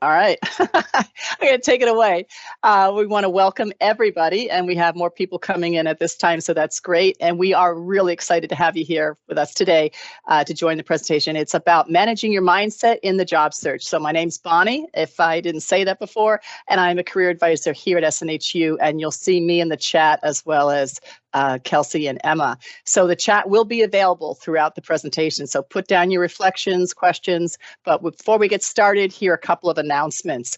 All right, I'm going to take it away. We want to welcome everybody, and we have more people coming in at this time, so that's great. And we are really excited to have you here with us today to join the presentation. It's about managing your mindset in the job search. So my name's Bonnie, if I didn't say that before, and I'm a career advisor here at SNHU, and you'll see me in the chat as well as Kelsey and Emma. So the chat will be available throughout the presentation. So put down your reflections, questions. But before we get started, here are a couple of announcements.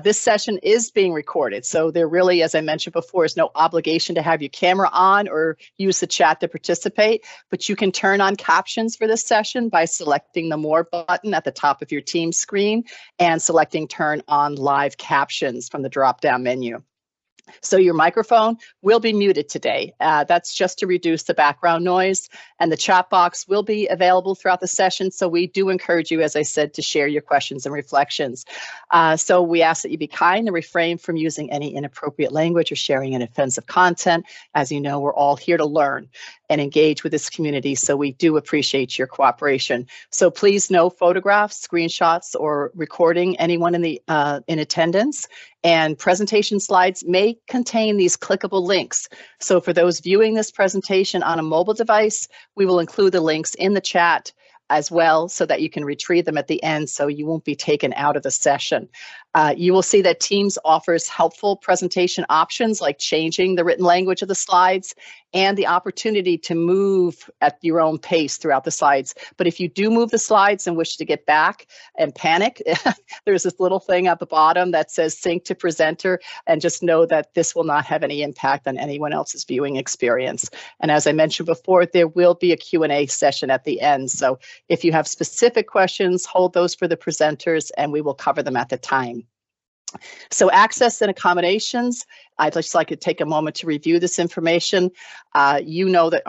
This session is being recorded. So there really, as I mentioned before, is no obligation to have your camera on or use the chat to participate. But you can turn on captions for this session by selecting the More button at the top of your Teams screen and selecting Turn on Live Captions from the drop-down menu. So your microphone will be muted today. That's just to reduce the background noise, and the chat box will be available throughout the session. So we do encourage you, as I said, to share your questions and reflections. So we ask that you be kind and refrain from using any inappropriate language or sharing any offensive content. As you know, we're all here to learn and engage with this community, so we do appreciate your cooperation. So please, no photographs, screenshots, or recording anyone in attendance. And presentation slides may contain these clickable links. So for those viewing this presentation on a mobile device, we will include the links in the chat as well so that you can retrieve them at the end so you won't be taken out of the session. You will see that Teams offers helpful presentation options like changing the written language of the slides and the opportunity to move at your own pace throughout the slides. But if you do move the slides and wish to get back and panic, there's this little thing at the bottom that says sync to presenter, and just know that this will not have any impact on anyone else's viewing experience. And as I mentioned before, there will be a Q&A session at the end. So if you have specific questions, hold those for the presenters and we will cover them at the time. So access and accommodations, I'd just like to take a moment to review this information. You know that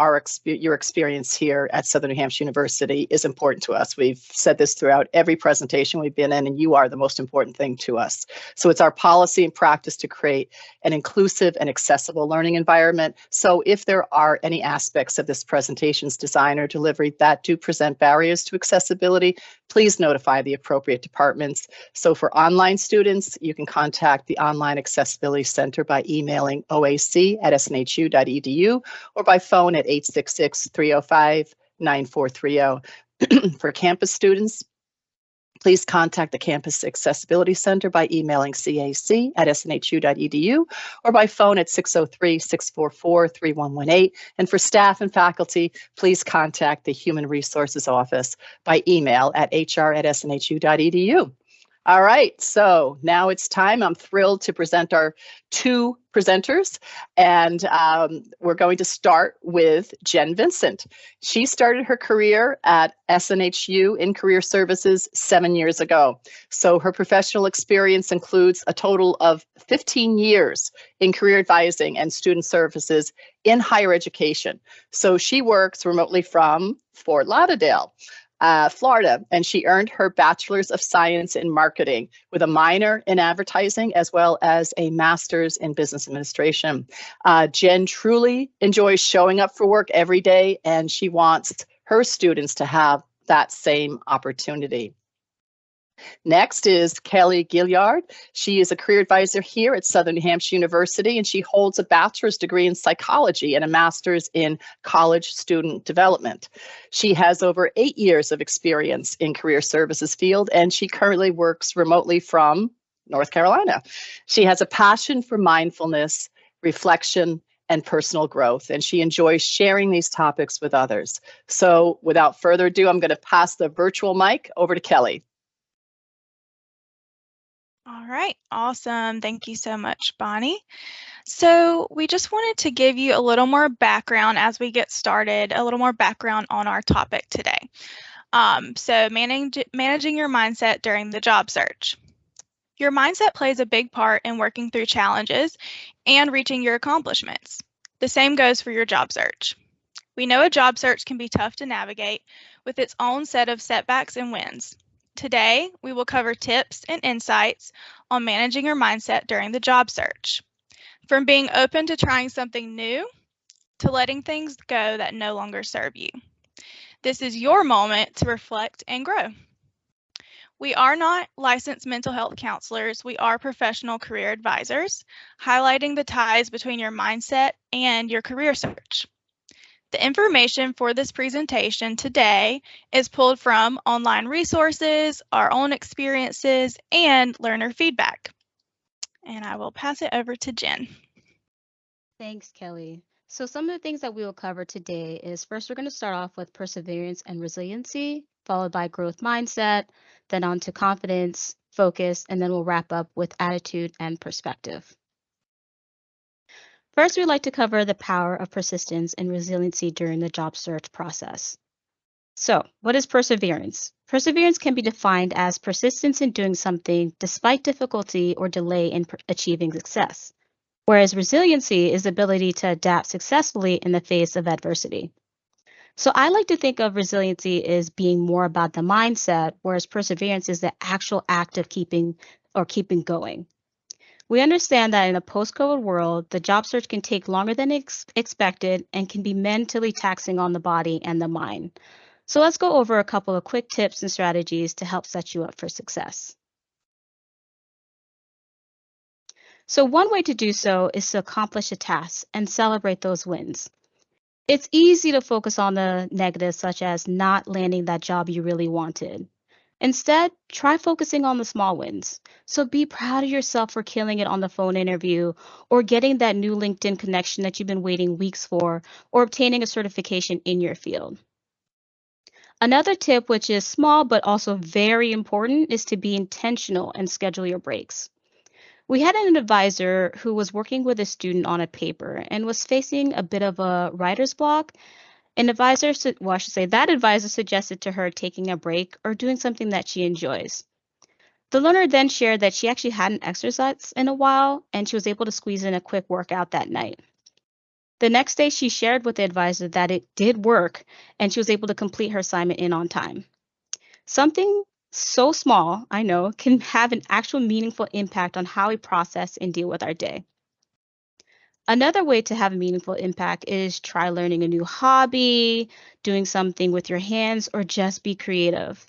your experience here at Southern New Hampshire University is important to us. We've said this throughout every presentation we've been in, and you are the most important thing to us. So it's our policy and practice to create an inclusive and accessible learning environment. So if there are any aspects of this presentation's design or delivery that do present barriers to accessibility, please notify the appropriate departments. So for online students, you can contact the Online Accessibility Center by emailing oac@snhu.edu or by phone at 866-305-9430. For campus students, please contact the Campus Accessibility Center by emailing cac@snhu.edu or by phone at 603-644-3118. And for staff and faculty, please contact the Human Resources Office by email at hr@snhu.edu. All right, so now it's time. I'm thrilled to present our two presenters, and we're going to start with Jen Vincent. She started her career at SNHU in career services 7 years ago. So her professional experience includes a total of 15 years in career advising and student services in higher education. So she works remotely from Fort Lauderdale, Florida, and she earned her Bachelor's of Science in Marketing with a minor in advertising as well as a master's in business administration. Jen truly enjoys showing up for work every day, and she wants her students to have that same opportunity. Next is Kelly Gilliard. She is a career advisor here at Southern New Hampshire University, and she holds a bachelor's degree in psychology and a master's in college student development. She has over 8 years of experience in career services field, and she currently works remotely from North Carolina. She has a passion for mindfulness, reflection, and personal growth, and she enjoys sharing these topics with others. So without further ado, I'm going to pass the virtual mic over to Kelly. All right, awesome. Thank you so much, Bonnie. So we just wanted to give you a little more background as we get started, a little more background on our topic today. So managing your mindset during the job search. Your mindset plays a big part in working through challenges and reaching your accomplishments. The same goes for your job search. We know a job search can be tough to navigate with its own set of setbacks and wins. Today, we will cover tips and insights on managing your mindset during the job search. From being open to trying something new to letting things go that no longer serve you. This is your moment to reflect and grow. We are not licensed mental health counselors. We are professional career advisors, highlighting the ties between your mindset and your career search. The information for this presentation today is pulled from online resources, our own experiences, and learner feedback. And I will pass it over to Jen. Thanks, Kelly. So some of the things that we will cover today is first, we're going to start off with perseverance and resiliency, followed by growth mindset, then on to confidence, focus, and then we'll wrap up with attitude and perspective. First, we'd like to cover the power of persistence and resiliency during the job search process. So, what is perseverance? Perseverance can be defined as persistence in doing something despite difficulty or delay in achieving success, whereas resiliency is the ability to adapt successfully in the face of adversity. So I like to think of resiliency as being more about the mindset, whereas perseverance is the actual act of keeping going. We understand that in a post-COVID world, the job search can take longer than expected and can be mentally taxing on the body and the mind. So let's go over a couple of quick tips and strategies to help set you up for success. So one way to do so is to accomplish a task and celebrate those wins. It's easy to focus on the negatives, such as not landing that job you really wanted. Instead, try focusing on the small wins. So be proud of yourself for killing it on the phone interview, or getting that new LinkedIn connection that you've been waiting weeks for, or obtaining a certification in your field. Another tip, which is small but also very important, is to be intentional and schedule your breaks. We had an advisor who was working with a student on a paper and was facing a bit of a writer's block. That advisor suggested to her taking a break or doing something that she enjoys. The learner then shared that she actually hadn't exercised in a while and she was able to squeeze in a quick workout that night. The next day, she shared with the advisor that it did work and she was able to complete her assignment in on time. Something so small, I know, can have an actual meaningful impact on how we process and deal with our day. Another way to have a meaningful impact is try learning a new hobby, doing something with your hands, or just be creative.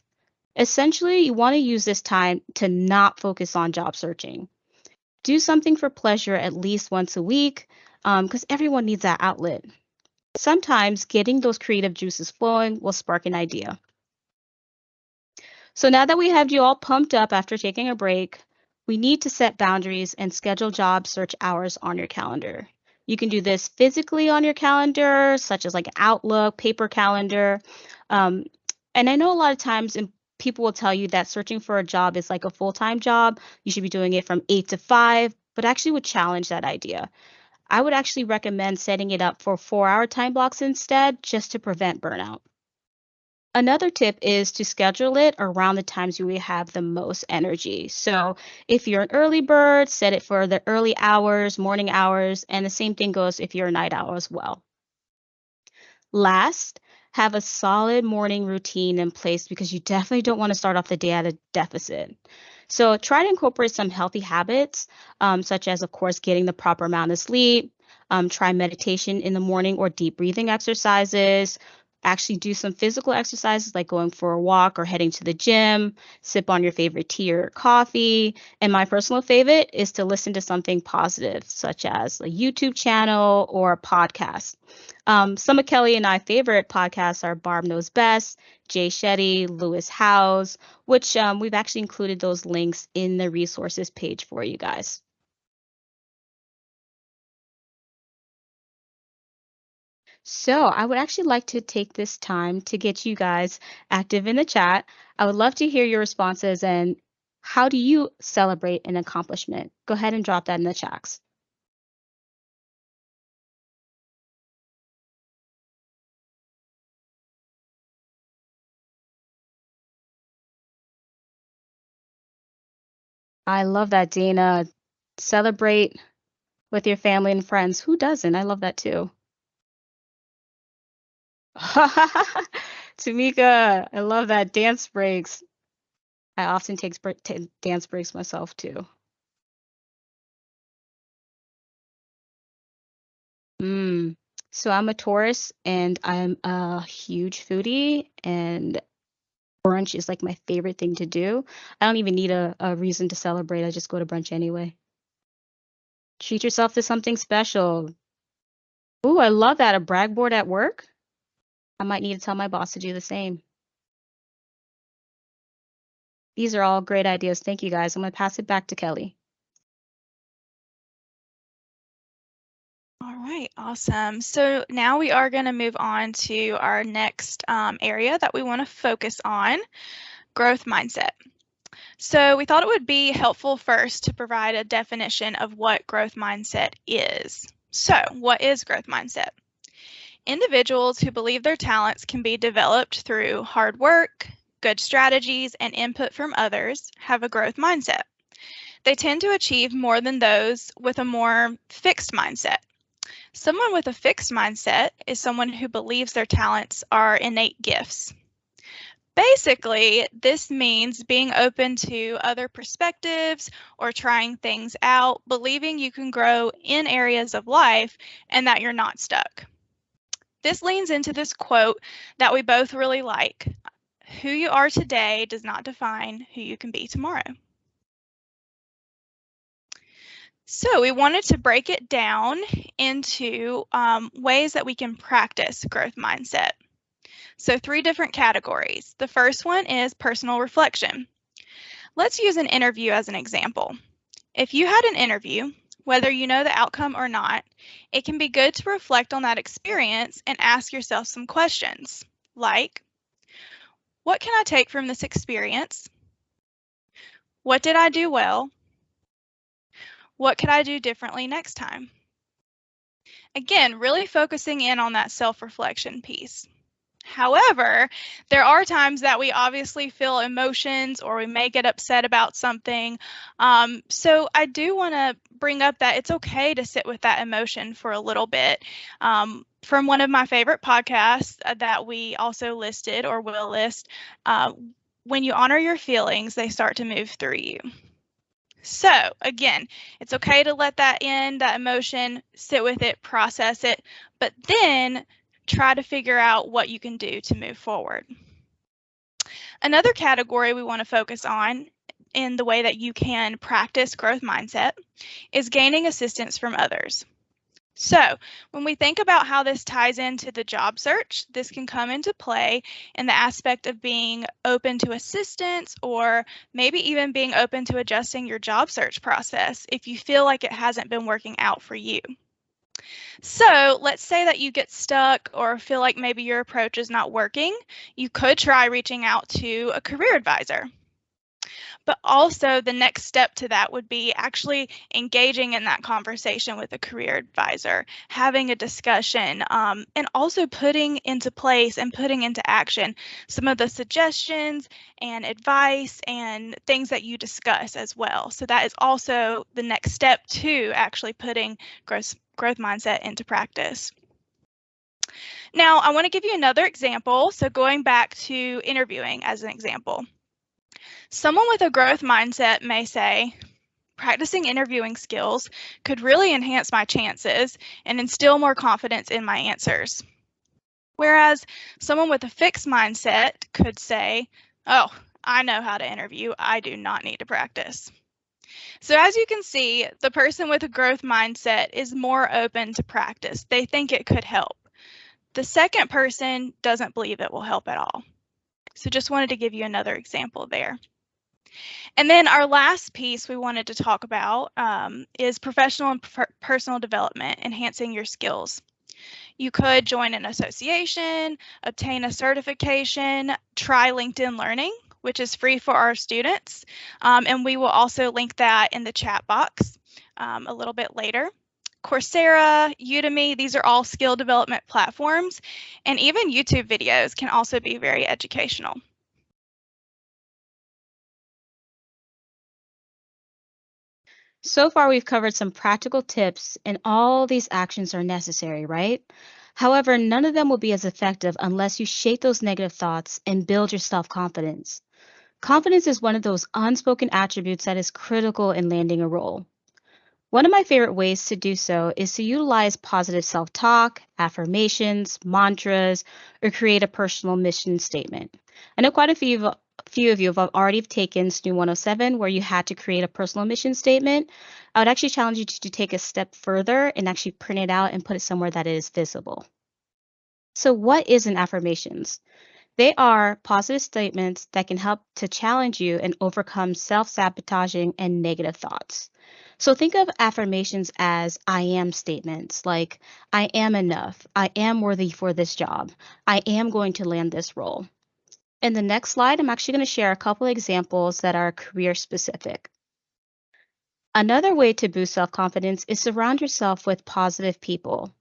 Essentially, you want to use this time to not focus on job searching. Do something for pleasure at least once a week, because everyone needs that outlet. Sometimes getting those creative juices flowing will spark an idea. So now that we have you all pumped up after taking a break, we need to set boundaries and schedule job search hours on your calendar. You can do this physically on your calendar, such as like an Outlook, paper calendar. And I know a lot of times people will tell you that searching for a job is like a full-time job. You should be doing it from 8 to 5, but actually would challenge that idea. I would actually recommend setting it up for 4-hour time blocks instead, just to prevent burnout. Another tip is to schedule it around the times you will have the most energy. So if you're an early bird, set it for the early hours, morning hours, and the same thing goes if you're a night owl as well. Last, have a solid morning routine in place because you definitely don't want to start off the day at a deficit. So try to incorporate some healthy habits, such as, of course, getting the proper amount of sleep. Try meditation in the morning or deep breathing exercises. Actually do some physical exercises like going for a walk or heading to the gym, sip on your favorite tea or coffee. And my personal favorite is to listen to something positive, such as a YouTube channel or a podcast. Some of Kelly and I favorite podcasts are Barb Knows Best, Jay Shetty, Lewis Howes, which we've actually included those links in the resources page for you guys. So I would actually like to take this time to get you guys active in the chat. I would love to hear your responses and how do you celebrate an accomplishment? Go ahead and drop that in the chats. I love that, Dana. Celebrate with your family and friends. Who doesn't? I love that too. Tamika, I love that. Dance breaks. I often take dance breaks myself too. So I'm a Taurus and I'm a huge foodie and Brunch is like my favorite thing to do. I don't even need a reason to celebrate. I just go to brunch anyway. Treat yourself to something special. Ooh, I love that. A brag board at work? I might need to tell my boss to do the same. These are all great ideas. Thank you, guys. I'm going to pass it back to Kelly. All right, awesome. So now we are going to move on to our next area that we want to focus on, growth mindset. So we thought it would be helpful first to provide a definition of what growth mindset is. So what is growth mindset? Individuals who believe their talents can be developed through hard work, good strategies, and input from others have a growth mindset. They tend to achieve more than those with a more fixed mindset. Someone with a fixed mindset is someone who believes their talents are innate gifts. Basically, this means being open to other perspectives or trying things out, believing you can grow in areas of life and that you're not stuck. This leans into this quote that we both really like. Who you are today does not define who you can be tomorrow. So we wanted to break it down into ways that we can practice growth mindset. So 3 different categories. The first one is personal reflection. Let's use an interview as an example. If you had an interview, whether you know the outcome or not, it can be good to reflect on that experience and ask yourself some questions like, what can I take from this experience? What did I do well? What could I do differently next time? Again, really focusing in on that self-reflection piece. However, there are times that we obviously feel emotions or we may get upset about something. So I do want to bring up that it's okay to sit with that emotion for a little bit. From one of my favorite podcasts that we also listed or will list, when you honor your feelings, they start to move through you. So again, it's okay to let that in, that emotion, sit with it, process it, but then try to figure out what you can do to move forward. Another category we want to focus on in the way that you can practice growth mindset is gaining assistance from others. So when we think about how this ties into the job search, this can come into play in the aspect of being open to assistance or maybe even being open to adjusting your job search process if you feel like it hasn't been working out for you. So let's say that you get stuck or feel like maybe your approach is not working. You could try reaching out to a career advisor. But also the next step to that would be actually engaging in that conversation with a career advisor, having a discussion, and also putting into place and putting into action some of the suggestions and advice and things that you discuss as well. So that is also the next step to actually putting growth mindset into practice. Now, I want to give you another example. So going back to interviewing as an example. Someone with a growth mindset may say, practicing interviewing skills could really enhance my chances and instill more confidence in my answers. Whereas someone with a fixed mindset could say, oh, I know how to interview. I do not need to practice. So as you can see, the person with a growth mindset is more open to practice. They think it could help. The second person doesn't believe it will help at all. So just wanted to give you another example there. And then our last piece we wanted to talk about is professional and personal development, enhancing your skills. You could join an association, obtain a certification, try LinkedIn Learning, which is free for our students. And we will also link that in the chat box a little bit later. Coursera, Udemy, these are all skill development platforms, and even YouTube videos can also be very educational. So far, we've covered some practical tips, and all these actions are necessary, right? However, none of them will be as effective unless you shape those negative thoughts and build your self-confidence. Confidence is one of those unspoken attributes that is critical in landing a role. One of my favorite ways to do so is to utilize positive self-talk, affirmations, mantras, or create a personal mission statement. I know quite a few of you have already taken SNHU 107, where you had to create a personal mission statement. I would actually challenge you to take a step further and actually print it out and put it somewhere that is visible. So what is an affirmations? They are positive statements that can help to challenge you and overcome self-sabotaging and negative thoughts. So think of affirmations as I am statements, like I am enough, I am worthy for this job, I am going to land this role. In the next slide, I'm actually going to share a couple examples that are career specific. Another way to boost self-confidence is surround yourself with positive people.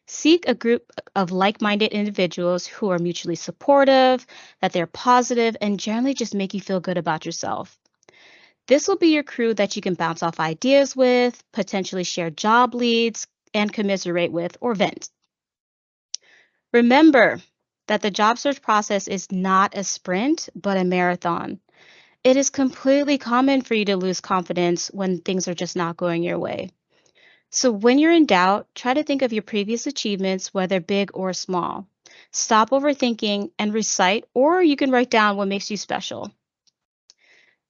Seek a group of like-minded individuals who are mutually supportive, that they're positive, and generally just make you feel good about yourself. This will be your crew that you can bounce off ideas with, potentially share job leads, and commiserate with or vent. Remember that the job search process is not a sprint, but a marathon. It is completely common for you to lose confidence when things are just not going your way. So when you're in doubt, try to think of your previous achievements, whether big or small. Stop overthinking and recite, or you can write down what makes you special.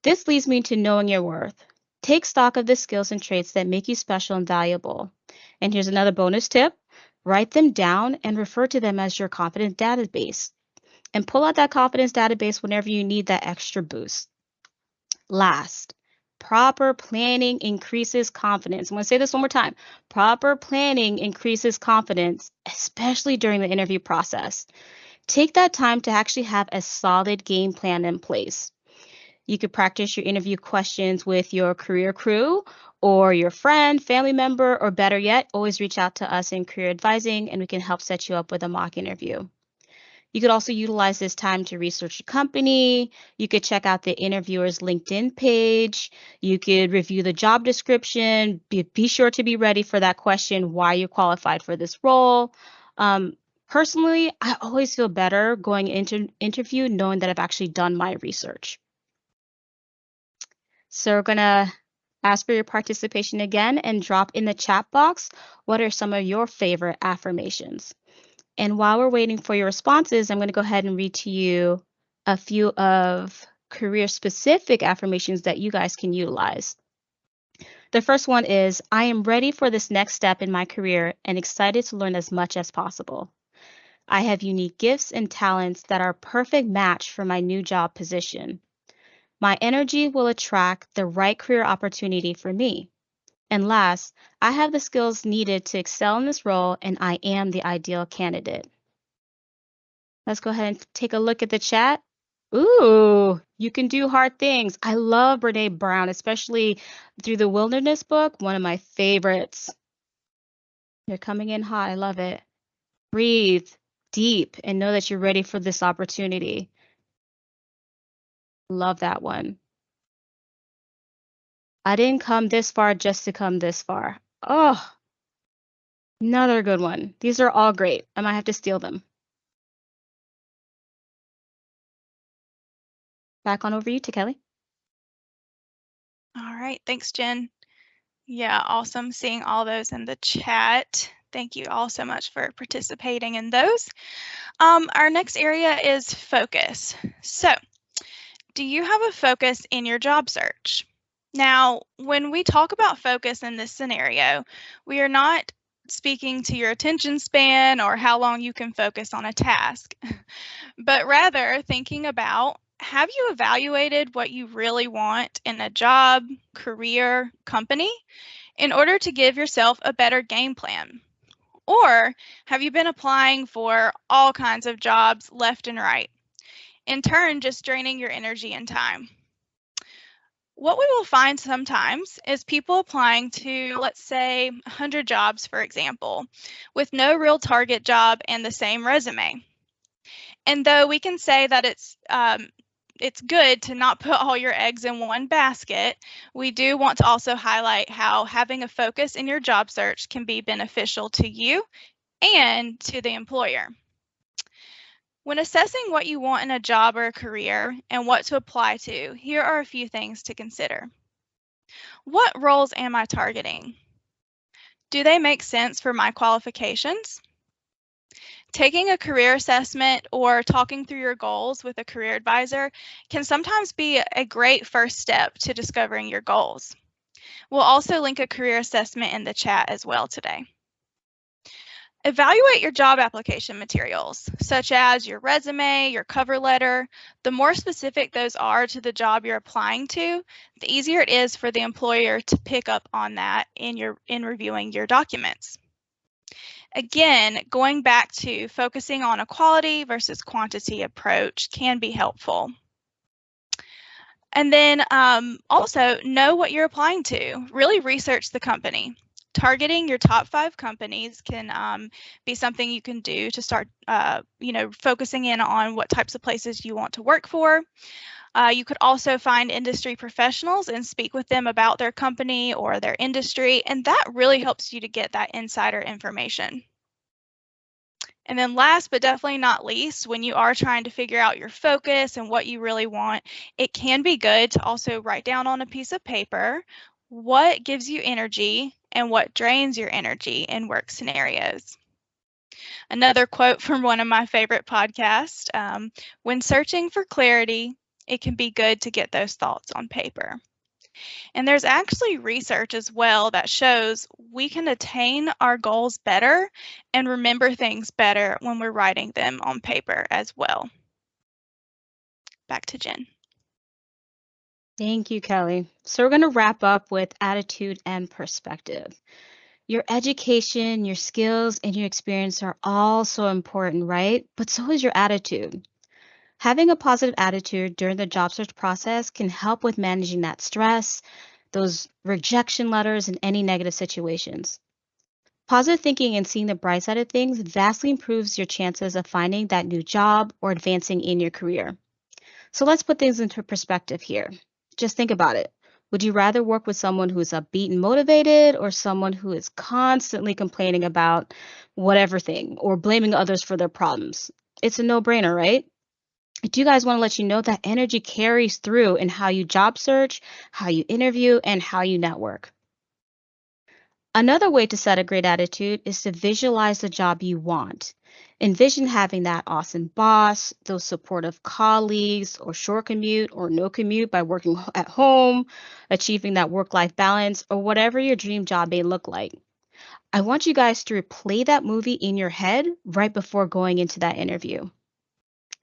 This leads me to knowing your worth. Take stock of the skills and traits that make you special and valuable. And here's another bonus tip. Write them down and refer to them as your confidence database. And pull out that confidence database whenever you need that extra boost. Last, proper planning increases confidence. I'm going to say this one more time. Proper planning increases confidence, especially during the interview process. Take that time to actually have a solid game plan in place. You could practice your interview questions with your career crew or your friend, family member, or better yet, always reach out to us in career advising and we can help set you up with a mock interview. You could also utilize this time to research your company. You could check out the interviewer's LinkedIn page. You could review the job description. Be sure to be ready for that question, why you're qualified for this role. Personally, I always feel better going into interview knowing that I've actually done my research. So we're going to ask for your participation again and drop in the chat box, what are some of your favorite affirmations? And while we're waiting for your responses, I'm going to go ahead and read to you a few of career-specific affirmations that you guys can utilize. The first one is, I am ready for this next step in my career and excited to learn as much as possible. I have unique gifts and talents that are a perfect match for my new job position. My energy will attract the right career opportunity for me. And last, I have the skills needed to excel in this role and I am the ideal candidate. Let's go ahead and take a look at the chat. Ooh, you can do hard things. I love Brene Brown, especially through the Wilderness book, one of my favorites. You're coming in hot. I love it. Breathe deep and know that you're ready for this opportunity. Love that one. I didn't come this far just to come this far. Oh, another good one. These are all great. I might have to steal them. Back on over to Kelly. All right, thanks, Jen. Yeah, awesome seeing all those in the chat. Thank you all so much for participating in those. Our next area is focus. So, do you have a focus in your job search? Now, when we talk about focus in this scenario, we are not speaking to your attention span or how long you can focus on a task, but rather thinking about, have you evaluated what you really want in a job, career, company in order to give yourself a better game plan? Or have you been applying for all kinds of jobs left and right, in turn just draining your energy and time? What we will find sometimes is people applying to, let's say, 100 jobs, for example, with no real target job and the same resume. And though we can say that it's good to not put all your eggs in one basket, we do want to also highlight how having a focus in your job search can be beneficial to you and to the employer. When assessing what you want in a job or a career and what to apply to, here are a few things to consider. What roles am I targeting? Do they make sense for my qualifications? Taking a career assessment or talking through your goals with a career advisor can sometimes be a great first step to discovering your goals. We'll also link a career assessment in the chat as well today. Evaluate your job application materials, such as your resume, your cover letter. The more specific those are to the job you're applying to, the easier it is for the employer to pick up on that in reviewing your documents. Again, going back to focusing on a quality versus quantity approach can be helpful. And then also know what you're applying to. Really research the company. Targeting your top 5 companies can be something you can do to start, focusing in on what types of places you want to work for. You could also find industry professionals and speak with them about their company or their industry, and that really helps you to get that insider information. And then last but definitely not least, when you are trying to figure out your focus and what you really want, it can be good to also write down on a piece of paper what gives you energy and what drains your energy in work scenarios. Another quote from one of my favorite podcasts, when searching for clarity, it can be good to get those thoughts on paper. And there's actually research as well that shows we can attain our goals better and remember things better when we're writing them on paper as well. Back to Jen. Thank you, Kelly. So we're going to wrap up with attitude and perspective. Your education, your skills, and your experience are all so important, right? But so is your attitude. Having a positive attitude during the job search process can help with managing that stress, those rejection letters, and any negative situations. Positive thinking and seeing the bright side of things vastly improves your chances of finding that new job or advancing in your career. So let's put things into perspective here. Just think about it. Would you rather work with someone who is upbeat and motivated or someone who is constantly complaining about whatever thing or blaming others for their problems? It's a no-brainer, right? Do you guys want to let you know that energy carries through in how you job search, how you interview, and how you network? Another way to set a great attitude is to visualize the job you want. Envision having that awesome boss, those supportive colleagues, or short commute or no commute by working at home, achieving that work-life balance, or whatever your dream job may look like. I want you guys to replay that movie in your head right before going into that interview.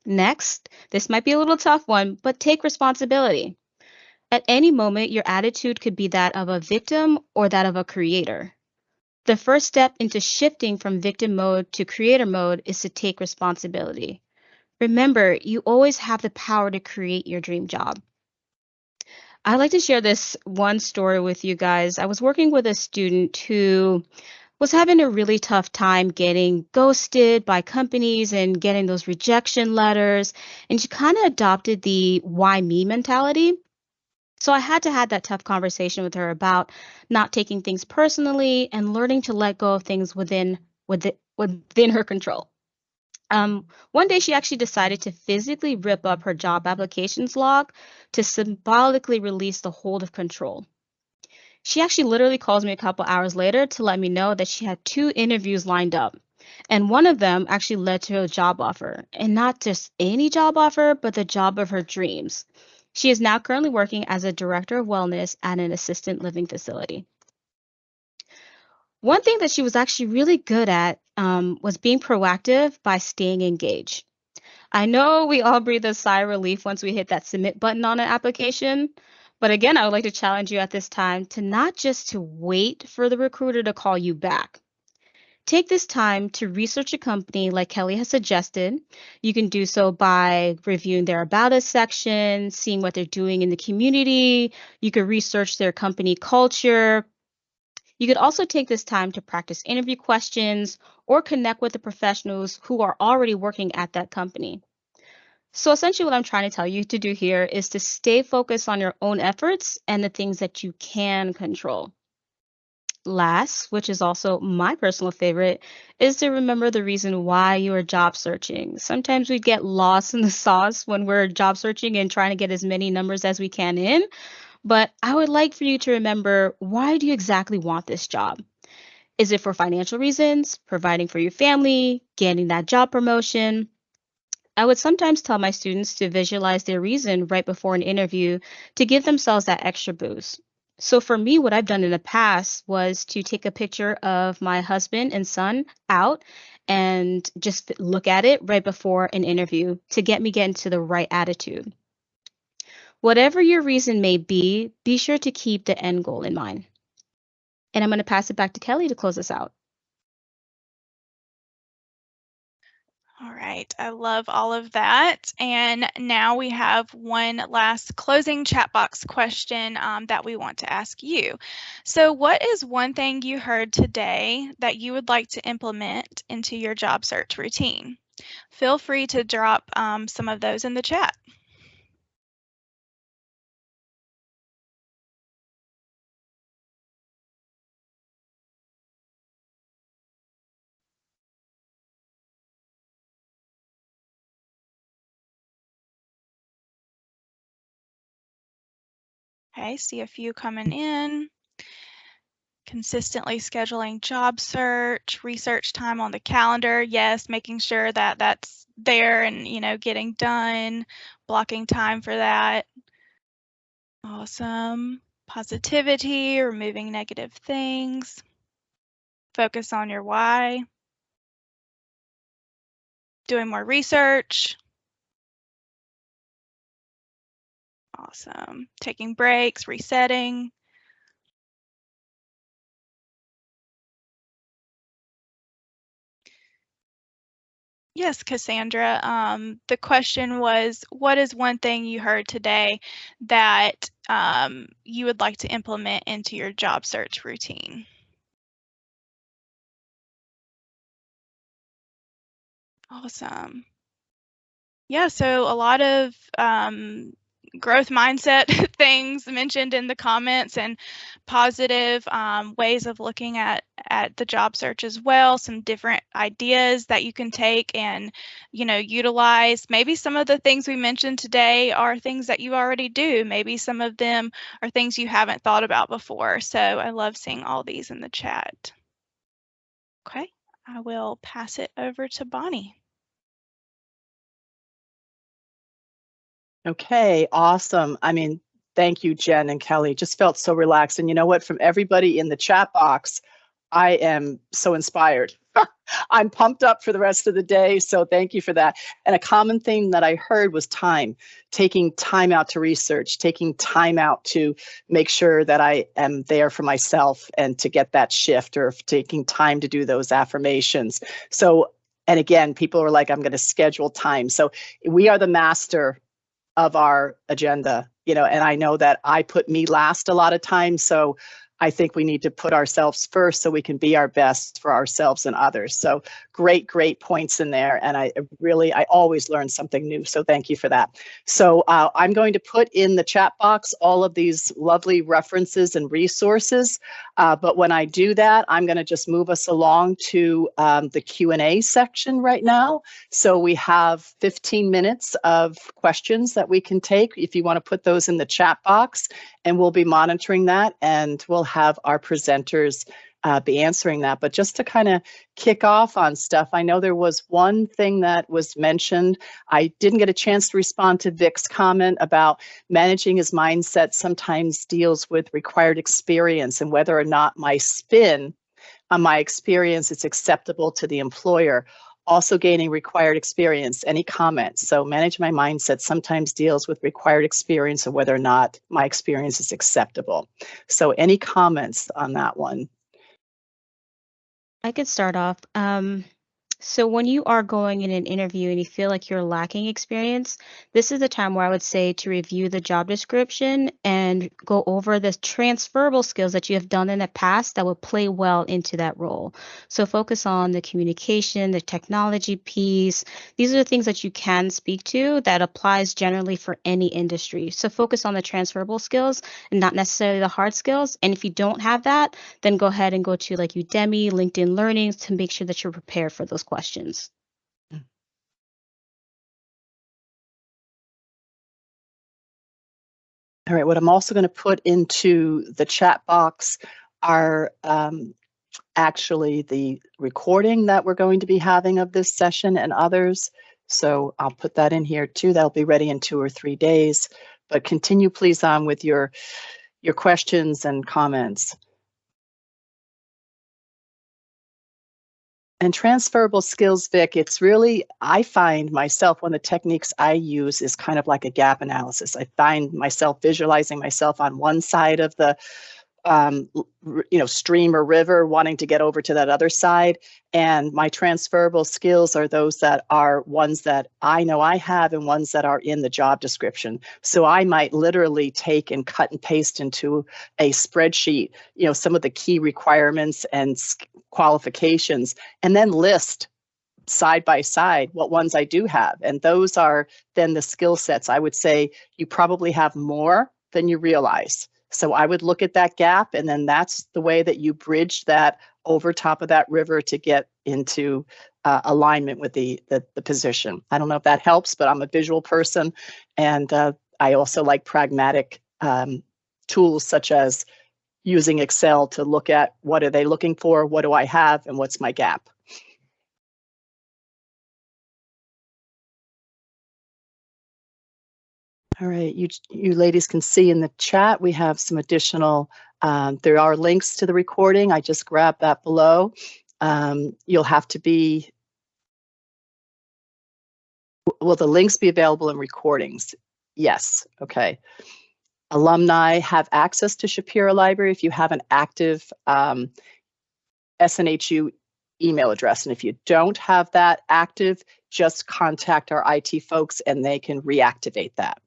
Next, this might be a little tough one, but take responsibility. At any moment, your attitude could be that of a victim or that of a creator. The first step into shifting from victim mode to creator mode is to take responsibility. Remember, you always have the power to create your dream job. I'd like to share this one story with you guys. I was working with a student who was having a really tough time getting ghosted by companies and getting those rejection letters, and she kind of adopted the why me mentality. So I had to have that tough conversation with her about not taking things personally and learning to let go of things within her control. One day she actually decided to physically rip up her job applications log to symbolically release the hold of control. She actually literally calls me a couple hours later to let me know that she had 2 interviews lined up. And one of them actually led to a job offer. And not just any job offer, but the job of her dreams. She is now currently working as a director of wellness at an assisted living facility. One thing that she was actually really good at was being proactive by staying engaged. I know we all breathe a sigh of relief once we hit that submit button on an application. But again, I would like to challenge you at this time to not just to wait for the recruiter to call you back. Take this time to research a company like Kelly has suggested. You can do so by reviewing their About Us section, seeing what they're doing in the community. You could research their company culture. You could also take this time to practice interview questions or connect with the professionals who are already working at that company. So essentially what I'm trying to tell you to do here is to stay focused on your own efforts and the things that you can control. Last, which is also my personal favorite, is to remember the reason why you are job searching. Sometimes we get lost in the sauce when we're job searching and trying to get as many numbers as we can in. But I would like for you to remember, why do you exactly want this job? Is it for financial reasons, providing for your family, getting that job promotion? I would sometimes tell my students to visualize their reason right before an interview to give themselves that extra boost. So for me, what I've done in the past was to take a picture of my husband and son out and just look at it right before an interview to get into the right attitude. Whatever your reason may be sure to keep the end goal in mind. And I'm going to pass it back to Kelly to close us out. All right, I love all of that. And now we have one last closing chat box question that we want to ask you. So what is one thing you heard today that you would like to implement into your job search routine? Feel free to drop some of those in the chat. Okay, see a few coming in. Consistently scheduling job search, research time on the calendar. Yes, making sure that that's there and, getting done, blocking time for that. Awesome. Positivity, removing negative things. Focus on your why. Doing more research. Awesome. Taking breaks, resetting. Yes, Cassandra. The question was, what is one thing you heard today that you would like to implement into your job search routine? Awesome. Yeah, so a lot of growth mindset things mentioned in the comments and positive ways of looking at the job search as well, some different ideas that you can take and utilize. Maybe some of the things we mentioned today are things that you already do. Maybe some of them are things you haven't thought about before. So I love seeing all these in the chat. Okay, I will pass it over to Bonnie. Okay, awesome. I mean, thank you, Jen and Kelly. Just felt so relaxed. And you know what? From everybody in the chat box, I am so inspired. I'm pumped up for the rest of the day. So thank you for that. And a common theme that I heard was time, taking time out to research, taking time out to make sure that I am there for myself and to get that shift, or taking time to do those affirmations. So, and again, people are like, I'm going to schedule time. So we are the master of our agenda, and I know that I put me last a lot of times. So I think we need to put ourselves first so we can be our best for ourselves and others. So great points in there. And I always learn something new. So thank you for that. So I'm going to put in the chat box all of these lovely references and resources. But when I do that, I'm going to just move us along to the Q&A section right now. So we have 15 minutes of questions that we can take if you want to put those in the chat box, and we'll be monitoring that, and we'll have our presenters be answering that. But just to kind of kick off on stuff, I know there was one thing that was mentioned. I didn't get a chance to respond to Vic's comment about managing his mindset sometimes deals with required experience and whether or not my spin on my experience is acceptable to the employer. Also gaining required experience. Any comments? So manage my mindset sometimes deals with required experience and whether or not my experience is acceptable. So any comments on that one? I could start off. So when you are going in an interview and you feel like you're lacking experience, this is the time where I would say to review the job description and go over the transferable skills that you have done in the past that will play well into that role. So focus on the communication, the technology piece. These are the things that you can speak to that applies generally for any industry. So focus on the transferable skills and not necessarily the hard skills. And if you don't have that, then go ahead and go to like Udemy, LinkedIn Learning to make sure that you're prepared for those questions. All right, what I'm also going to put into the chat box are actually the recording that we're going to be having of this session and others. So I'll put that in here too. That'll be ready in 2 or 3 days. But continue please on with your questions and comments. And transferable skills, Vic, it's really, I find myself, one of the techniques I use is kind of like a gap analysis. I find myself visualizing myself on one side of the stream or river, wanting to get over to that other side. And my transferable skills are those that are ones that I know I have and ones that are in the job description. So I might literally take and cut and paste into a spreadsheet, some of the key requirements and qualifications, and then list side by side what ones I do have. And those are then the skill sets. I would say you probably have more than you realize. So I would look at that gap, and then that's the way that you bridge that over top of that river to get into alignment with the position. I don't know if that helps, but I'm a visual person, and I also like pragmatic tools such as using Excel to look at what are they looking for, what do I have, and what's my gap. All right, you ladies can see in the chat, we have some additional, there are links to the recording. I just grabbed that below. You'll have to be, will the links be available in recordings? Yes, okay. Alumni have access to Shapiro Library if you have an active SNHU email address. And if you don't have that active, just contact our IT folks and they can reactivate that.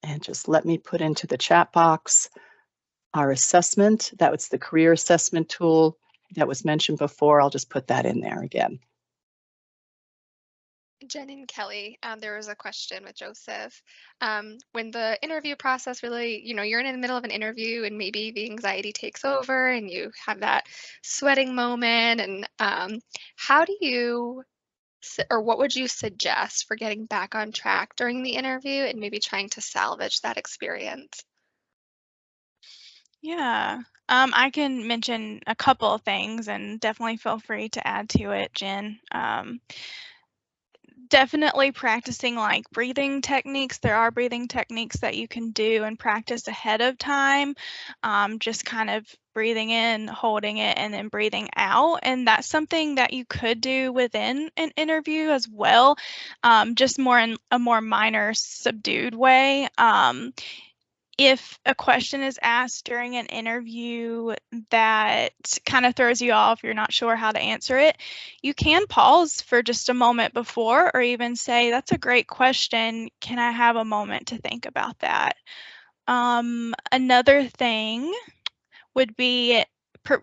And just let me put into the chat box our assessment. That was the career assessment tool that was mentioned before. I'll just put that in there again. Jen and Kelly, there was a question with Joseph. When the interview process really, you're in the middle of an interview and maybe the anxiety takes over and you have that sweating moment, and how do you, or what would you suggest for getting back on track during the interview and maybe trying to salvage that experience? Yeah, I can mention a couple of things and definitely feel free to add to it, Jen. Definitely practicing like breathing techniques. There are breathing techniques that you can do and practice ahead of time. Just kind of breathing in, holding it, and then breathing out. And that's something that you could do within an interview as well, just more in a more minor, subdued way. If a question is asked during an interview that kind of throws you off, you're not sure how to answer it, you can pause for just a moment before, or even say, that's a great question. Can I have a moment to think about that? Another thing would be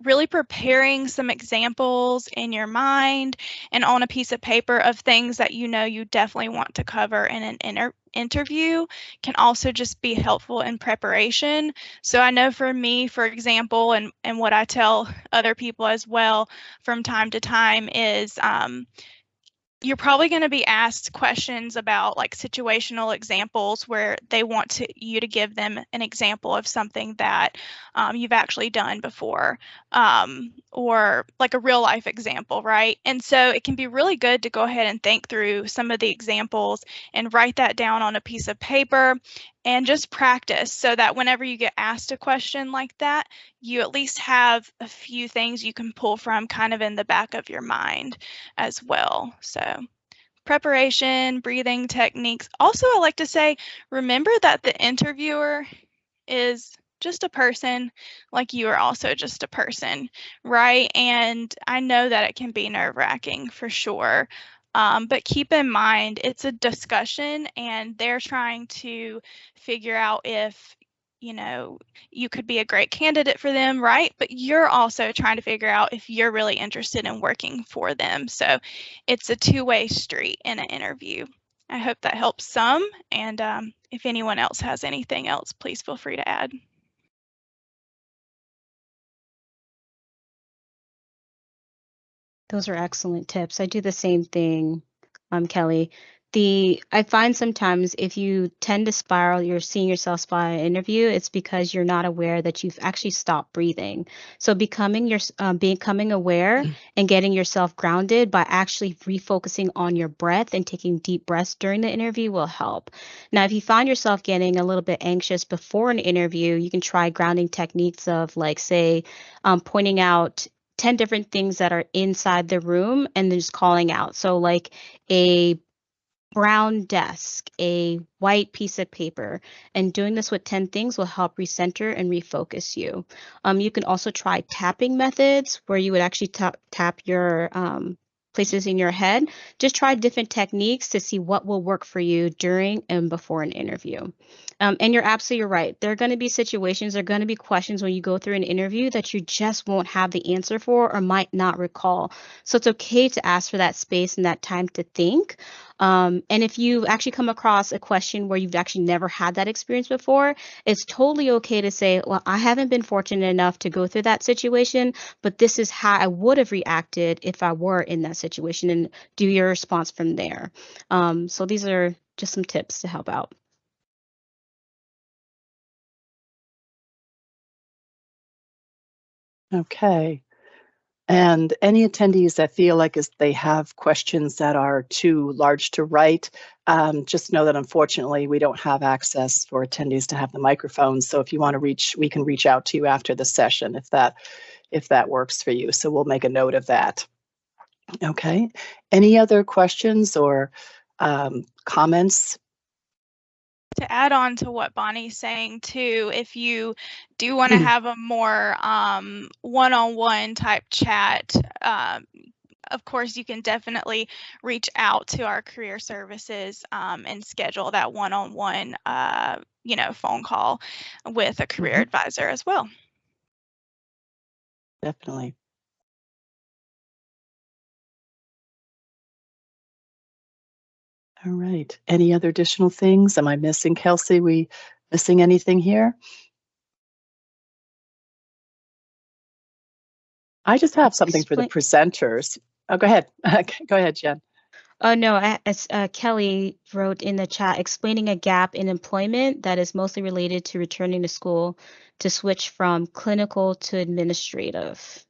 really preparing some examples in your mind and on a piece of paper of things that you definitely want to cover in an interview can also just be helpful in preparation. So I know for me, for example, and what I tell other people as well from time to time is you're probably going to be asked questions about like situational examples where they want you to give them an example of something that you've actually done before, or like a real life example, right? And so it can be really good to go ahead and think through some of the examples and write that down on a piece of paper and just practice so that whenever you get asked a question like that, you at least have a few things you can pull from kind of in the back of your mind as well. So preparation, breathing techniques. Also, I like to say, remember that the interviewer is just a person like you are also just a person, right? And I know that it can be nerve-wracking for sure. But keep in mind, it's a discussion and they're trying to figure out if, you could be a great candidate for them, right? But you're also trying to figure out if you're really interested in working for them. So it's a two-way street in an interview. I hope that helps some. And if anyone else has anything else, please feel free to add. Those are excellent tips. I do the same thing, Kelly. I find sometimes if you tend to spiral, you're seeing yourself spiral in an interview, it's because you're not aware that you've actually stopped breathing. So becoming aware and getting yourself grounded by actually refocusing on your breath and taking deep breaths during the interview will help. Now, if you find yourself getting a little bit anxious before an interview, you can try grounding techniques of, like, say, pointing out 10 different things that are inside the room and then just calling out. So like a brown desk, a white piece of paper, and doing this with 10 things will help recenter and refocus you. You can also try tapping methods where you would actually tap your places in your head. Just try different techniques to see what will work for you during and before an interview. And you're absolutely right. There are going to be situations, there are going to be questions when you go through an interview that you just won't have the answer for or might not recall. So it's okay to ask for that space and that time to think. And if you actually come across a question where you've actually never had that experience before, it's totally okay to say, well, I haven't been fortunate enough to go through that situation, but this is how I would have reacted if I were in that situation, and do your response from there. So these are just some tips to help out. Okay. And any attendees that feel like they have questions that are too large to write, just know that unfortunately we don't have access for attendees to have the microphones. So if you want to reach, we can reach out to you after the session if that works for you. So we'll make a note of that. Okay. Any other questions or comments? To add on to what Bonnie's saying too, if you do want to have a more one-on-one type chat, of course, you can definitely reach out to our career services and schedule that one-on-one, phone call with a career advisor as well. Definitely. All right. Any other additional things? Am I missing, Kelsey? We missing anything here? I just have something for the presenters. Oh, go ahead. Go ahead, Jen. Oh, no, as Kelly wrote in the chat, explaining a gap in employment that is mostly related to returning to school to switch from clinical to administrative.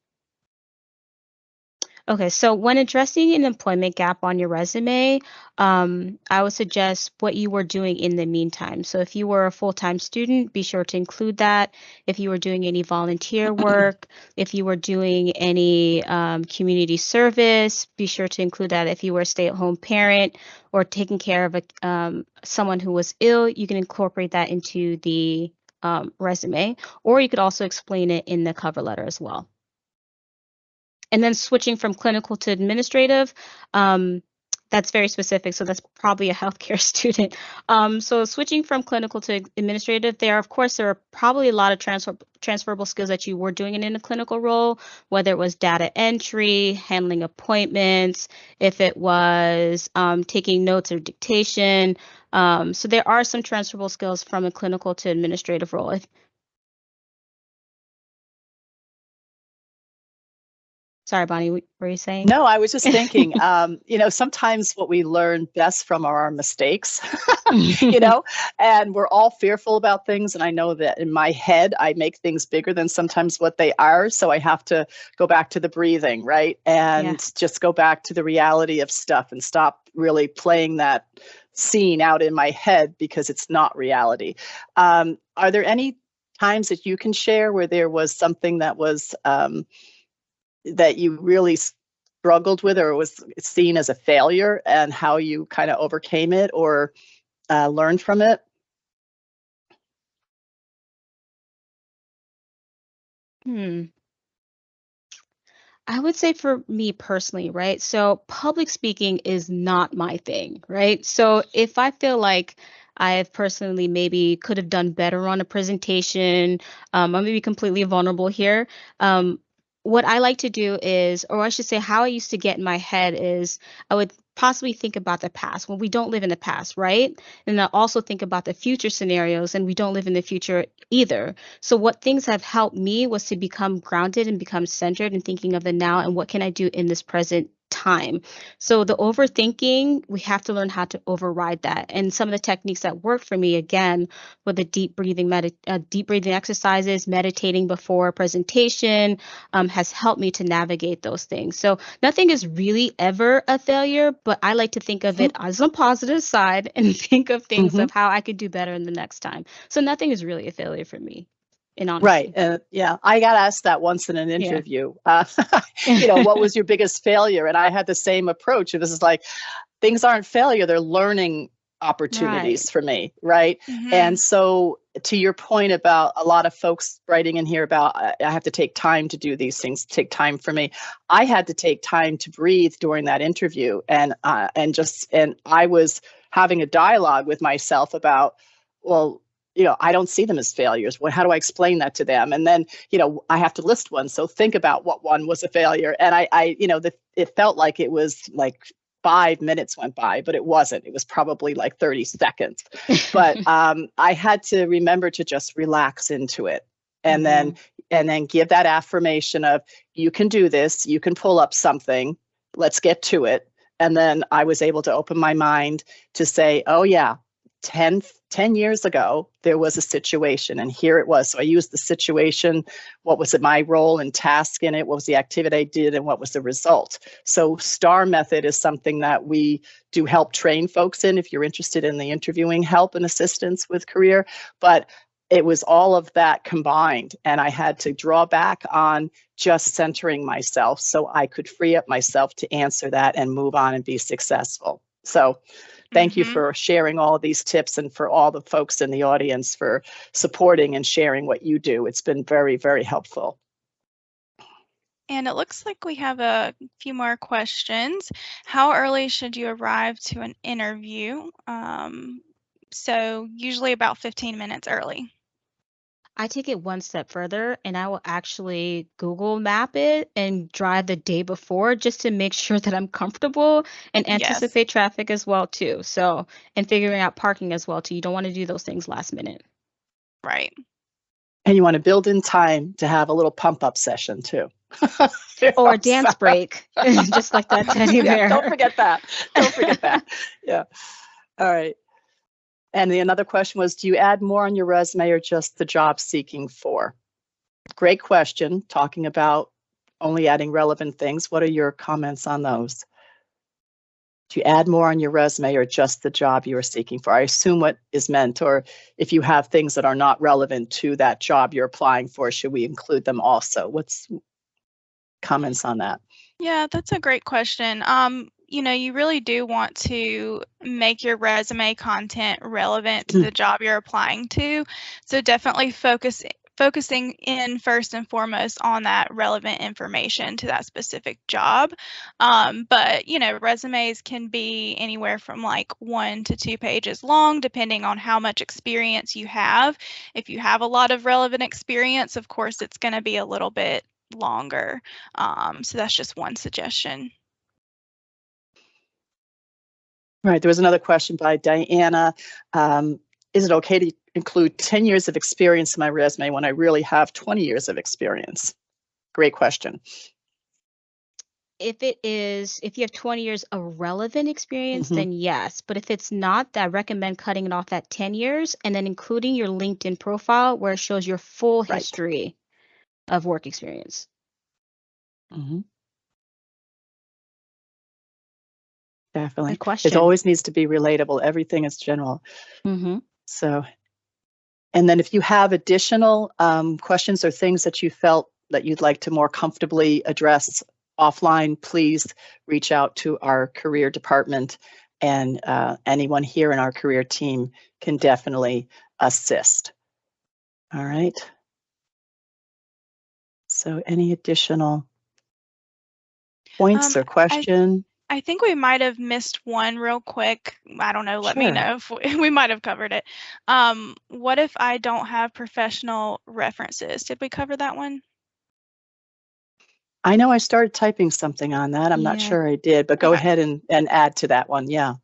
Okay, so when addressing an employment gap on your resume, I would suggest what you were doing in the meantime. So if you were a full-time student, be sure to include that. If you were doing any volunteer work, if you were doing any community service, be sure to include that. If you were a stay-at-home parent or taking care of someone who was ill, you can incorporate that into the resume, or you could also explain it in the cover letter as well. And then switching from clinical to administrative, that's very specific. So that's probably a healthcare student. So switching from clinical to administrative, there are probably a lot of transferable skills that you were doing in a clinical role, whether it was data entry, handling appointments, if it was taking notes or dictation. So there are some transferable skills from a clinical to administrative role. Sorry, Bonnie, what were you saying? No, I was just thinking, sometimes what we learn best from are our mistakes, and we're all fearful about things. And I know that in my head, I make things bigger than sometimes what they are. So I have to go back to the breathing, right? And just go back to the reality of stuff and stop really playing that scene out in my head because it's not reality. Are there any times that you can share where there was something that was that you really struggled with or was seen as a failure and how you kind of overcame it or learned from it? I would say for me personally, right? So public speaking is not my thing, right? So if I feel like I've personally maybe could have done better on a presentation, I'm going to be completely vulnerable here. What I like to do is, or I should say how I used to get in my head is I would possibly think about the past when we don't live in the past, right? And I also think about the future scenarios and we don't live in the future either. So what things have helped me was to become grounded and become centered and thinking of the now and what can I do in this present time. So the overthinking, we have to learn how to override that. And some of the techniques that work for me, again, with the deep breathing exercises, meditating before a presentation, has helped me to navigate those things. So nothing is really ever a failure, but I like to think of it as a positive side and think of things of how I could do better in the next time. So nothing is really a failure for me. Right. Yeah, I got asked that once in an interview. What was your biggest failure? And I had the same approach. It was like, things aren't failure, they're learning opportunities for me. Right. And so to your point about a lot of folks writing in here about, I have to take time to do these things, take time for me. I had to take time to breathe during that interview. And I was having a dialogue with myself about, well, I don't see them as failures. How do I explain that to them? And then, I have to list one. So think about what one was a failure. And it felt like it was like 5 minutes went by, but it wasn't. It was probably like 30 seconds. But I had to remember to just relax into it. And then give that affirmation of, you can do this, you can pull up something, let's get to it. And then I was able to open my mind to say, oh yeah, 10 years ago, there was a situation and here it was. So I used the situation. What was my role and task in it? What was the activity I did and what was the result? So STAR method is something that we do help train folks in if you're interested in the interviewing help and assistance with career. But it was all of that combined. And I had to draw back on just centering myself so I could free up myself to answer that and move on and be successful. So thank you for sharing all of these tips and for all the folks in the audience for supporting and sharing what you do. It's been very, very helpful. And it looks like we have a few more questions. How early should you arrive to an interview? So usually about 15 minutes early. I take it one step further and I will actually Google map it and drive the day before just to make sure that I'm comfortable and anticipate traffic as well too. So, and figuring out parking as well too. You don't want to do those things last minute. Right. And you want to build in time to have a little pump up session too. Or a dance break, just like that teddy bear. Don't forget that. Don't forget that. Yeah. All right. And another question was, do you add more on your resume or just the job seeking for? Great question, talking about only adding relevant things. What are your comments on those? Do you add more on your resume or just the job you are seeking for? I assume what is meant, or if you have things that are not relevant to that job you're applying for, should we include them also? What's comments on that? Yeah, that's a great question. You really do want to make your resume content relevant to the job you're applying to. So definitely focusing in first and foremost on that relevant information to that specific job. But resumes can be anywhere from like 1 to 2 pages long, depending on how much experience you have. If you have a lot of relevant experience, of course, it's going to be a little bit longer. So that's just one suggestion. Right. There was another question by Diana. Is it okay to include 10 years of experience in my resume when I really have 20 years of experience? Great question. If you have 20 years of relevant experience, then yes. But if it's not, I recommend cutting it off at 10 years and then including your LinkedIn profile where it shows your full history of work experience. Definitely. Good question. It always needs to be relatable. Everything is general. So, and then if you have additional questions or things that you felt that you'd like to more comfortably address offline, please reach out to our career department, and anyone here in our career team can definitely assist. All right. So any additional points or question? I think we might have missed one real quick. I don't know. Let me know if we might have covered it. What if I don't have professional references? Did we cover that one? I know I started typing something on that. I'm not sure I did, but go ahead and add to that one. Yeah.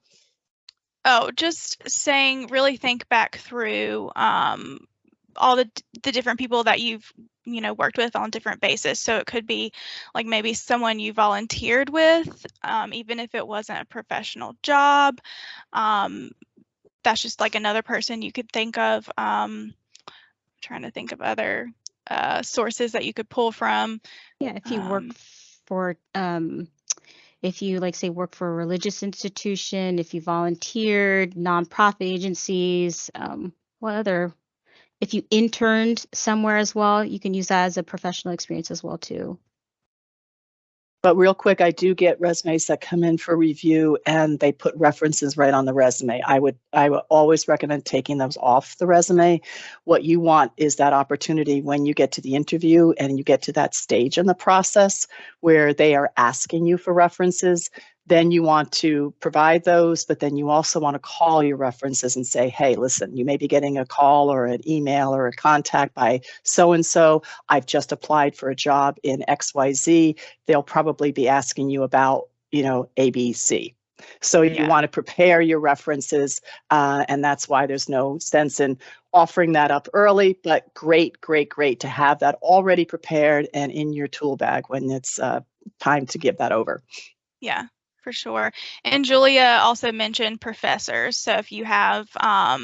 Oh, just saying, really think back through all the different people that you've worked with on different bases. So it could be like maybe someone you volunteered with, even if it wasn't a professional job. That's just like another person you could think of. Trying to think of other sources that you could pull from. Yeah, if you work for, if you like say work for a religious institution, if you volunteered, nonprofit agencies, if you interned somewhere as well, you can use that as a professional experience as well too. But real quick, I do get resumes that come in for review and they put references right on the resume. I would always recommend taking those off the resume. What you want is that opportunity when you get to the interview and you get to that stage in the process where they are asking you for references. Then you want to provide those, but then you also want to call your references and say, hey, listen, you may be getting a call or an email or a contact by so-and-so. I've just applied for a job in XYZ. They'll probably be asking you about, ABC. So you want to prepare your references, and that's why there's no sense in offering that up early, but great to have that already prepared and in your tool bag when it's time to give that over. Yeah. For sure. And Julia also mentioned professors. So if you have, a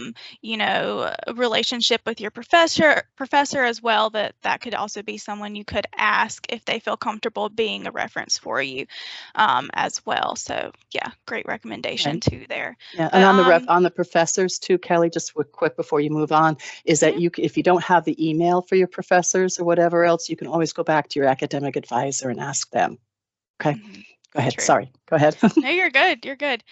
relationship with your professor as well, that could also be someone you could ask if they feel comfortable being a reference for you as well. So yeah, great recommendation too there. Yeah, and on the professors too, Kelly, just quick before you move on, is that if you don't have the email for your professors or whatever else, you can always go back to your academic advisor and ask them. Okay. Mm-hmm. Go ahead. True. Sorry. Go ahead. No, you're good. You're good.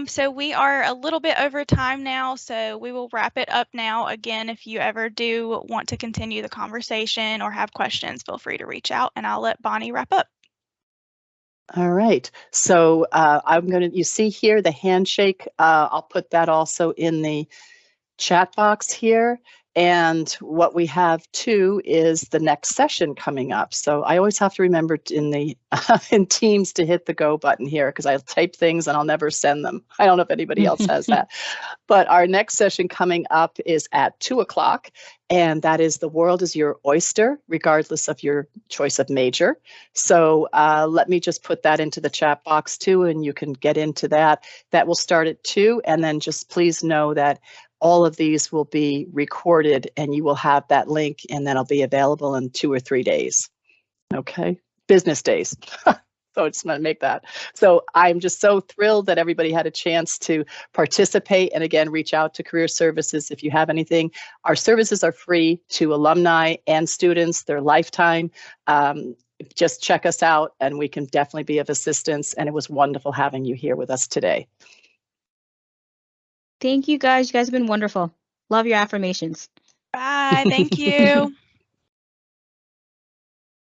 So we are a little bit over time now, so we will wrap it up now. Again, if you ever do want to continue the conversation or have questions, feel free to reach out and I'll let Bonnie wrap up. All right. So you see here the handshake. I'll put that also in the chat box here. And what we have too is the next session coming up. So I always have to remember in Teams to hit the go button here because I'll type things and I'll never send them. I don't know if anybody else has that. But our next session coming up is at 2:00, and that is The World is Your Oyster, regardless of your choice of major. So let me just put that into the chat box too, and you can get into that. That will start at 2:00, and then just please know that all of these will be recorded and you will have that link and then it'll be available in 2 or 3 days. Okay, business days. So I just want to make that. So I'm just so thrilled that everybody had a chance to participate. And again, reach out to Career Services if you have anything. Our services are free to alumni and students. They're lifetime. Just check us out and we can definitely be of assistance. And it was wonderful having you here with us today. Thank you guys. You guys have been wonderful. Love your affirmations. Bye. Thank you.